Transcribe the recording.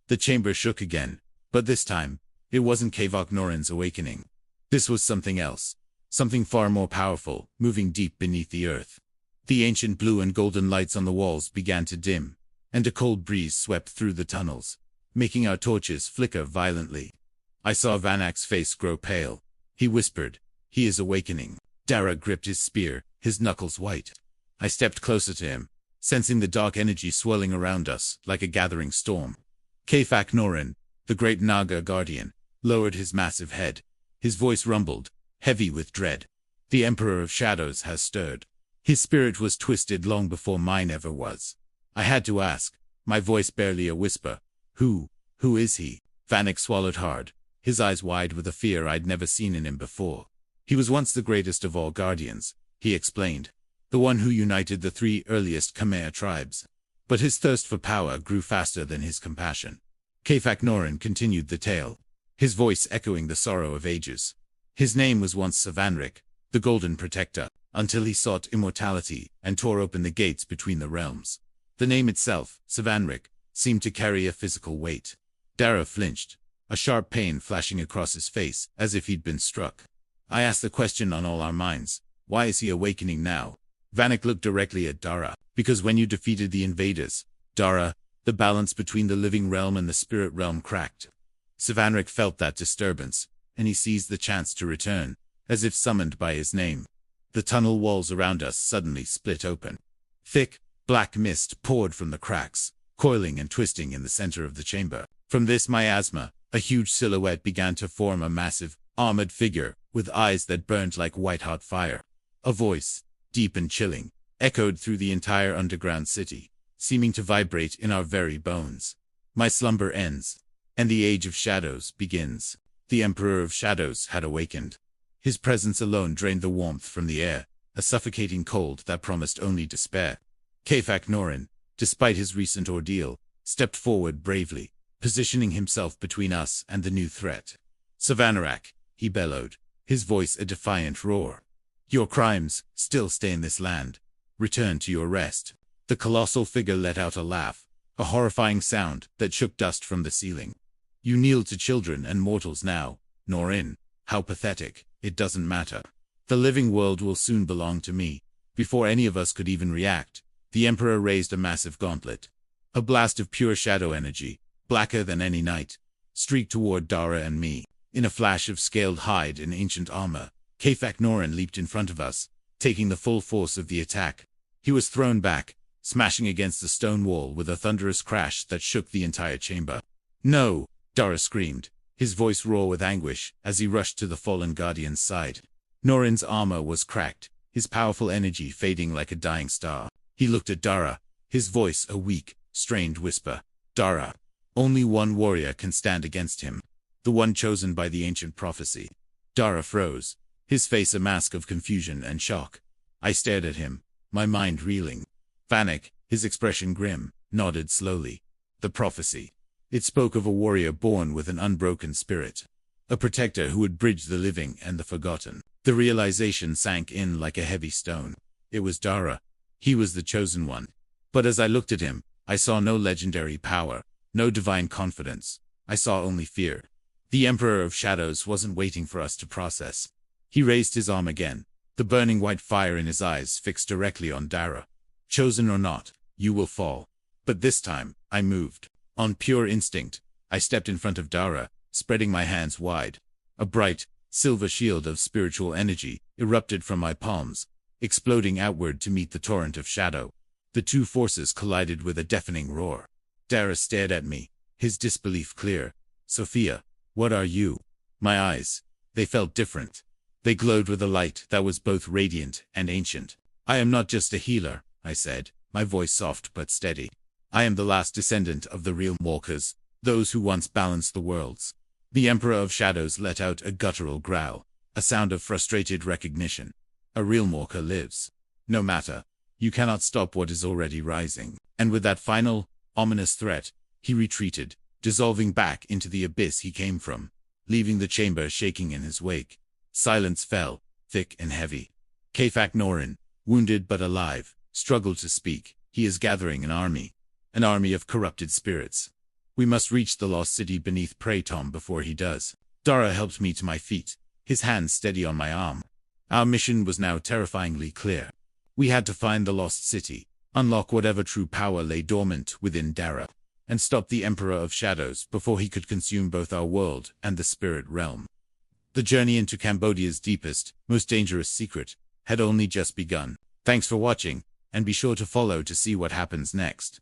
The chamber shook again, but this time, it wasn't Kavok Norin's awakening. This was something else. Something far more powerful, moving deep beneath the earth. The ancient blue and golden lights on the walls began to dim, and a cold breeze swept through the tunnels, making our torches flicker violently. I saw Vanak's face grow pale. He whispered, "He is awakening." Dara gripped his spear, his knuckles white. I stepped closer to him, sensing the dark energy swirling around us like a gathering storm. Kafak Norin, the great Naga guardian, lowered his massive head. His voice rumbled, heavy with dread. "The Emperor of Shadows has stirred." His spirit was twisted long before mine ever was. I had to ask, my voice barely a whisper, Who is he?" Vanek swallowed hard, his eyes wide with a fear I'd never seen in him before. "He was once the greatest of all guardians," he explained. "The one who united the 3 earliest Khmer tribes. But his thirst for power grew faster than his compassion." Kafak Norin continued the tale, his voice echoing the sorrow of ages. "His name was once Savanrik, the Golden Protector, until he sought immortality and tore open the gates between the realms." The name itself, Savanrik, seemed to carry a physical weight. Dara flinched, a sharp pain flashing across his face as if he'd been struck. I asked the question on all our minds, why is he awakening now? Vanek looked directly at Dara, because when you defeated the invaders, Dara, the balance between the living realm and the spirit realm cracked. Savanrik felt that disturbance, and he seized the chance to return, as if summoned by his name. The tunnel walls around us suddenly split open. Thick, black mist poured from the cracks, coiling and twisting in the center of the chamber. From this miasma, a huge silhouette began to form, a massive, armored figure, with eyes that burned like white-hot fire. A voice, deep and chilling, echoed through the entire underground city, seeming to vibrate in our very bones. "My slumber ends, and the Age of Shadows begins." The Emperor of Shadows had awakened. His presence alone drained the warmth from the air, a suffocating cold that promised only despair. Kafak Norin, despite his recent ordeal, stepped forward bravely, positioning himself between us and the new threat. "Savanarak," he bellowed, his voice a defiant roar. "Your crimes still stain this land. Return to your rest." The colossal figure let out a laugh, a horrifying sound that shook dust from the ceiling. "You kneel to children and mortals now, Norin. How pathetic. It doesn't matter. The living world will soon belong to me." Before any of us could even react, the Emperor raised a massive gauntlet. A blast of pure shadow energy, blacker than any night, streaked toward Dara and me. In a flash of scaled hide and ancient armor, Kafak Norin leaped in front of us, taking the full force of the attack. He was thrown back, smashing against the stone wall with a thunderous crash that shook the entire chamber. "No!" Dara screamed, his voice raw with anguish as he rushed to the fallen guardian's side. Norin's armor was cracked, his powerful energy fading like a dying star. He looked at Dara, his voice a weak, strained whisper. "Dara, only one warrior can stand against him. The one chosen by the ancient prophecy." Dara froze, his face a mask of confusion and shock. I stared at him, my mind reeling. Vanek, his expression grim, nodded slowly. The prophecy. It spoke of a warrior born with an unbroken spirit. A protector who would bridge the living and the forgotten. The realization sank in like a heavy stone. It was Dara. He was the chosen one. But as I looked at him, I saw no legendary power, no divine confidence. I saw only fear. The Emperor of Shadows wasn't waiting for us to process. He raised his arm again, the burning white fire in his eyes fixed directly on Dara. "Chosen or not, you will fall." But this time, I moved. On pure instinct, I stepped in front of Dara, spreading my hands wide. A bright, silver shield of spiritual energy erupted from my palms, exploding outward to meet the torrent of shadow. The two forces collided with a deafening roar. Dara stared at me, his disbelief clear. "Sophia, what are you?" My eyes, they felt different. They glowed with a light that was both radiant and ancient. "I am not just a healer," I said, my voice soft but steady. "I am the last descendant of the realm walkers, those who once balanced the worlds." The Emperor of Shadows let out a guttural growl, a sound of frustrated recognition. "A realm walker lives. No matter. You cannot stop what is already rising." And with that final, ominous threat, he retreated, dissolving back into the abyss he came from, leaving the chamber shaking in his wake. Silence fell, thick and heavy. Kafak Norin, wounded but alive, struggled to speak. "He is gathering an army of corrupted spirits." We must reach the lost city beneath Prey Tom before he does. Dara helped me to my feet, his hand steady on my arm. Our mission was now terrifyingly clear. We had to find the lost city, unlock whatever true power lay dormant within Dara, and stop the Emperor of Shadows before he could consume both our world and the spirit realm. The journey into Cambodia's deepest, most dangerous secret had only just begun. Thanks for watching, and be sure to follow to see what happens next.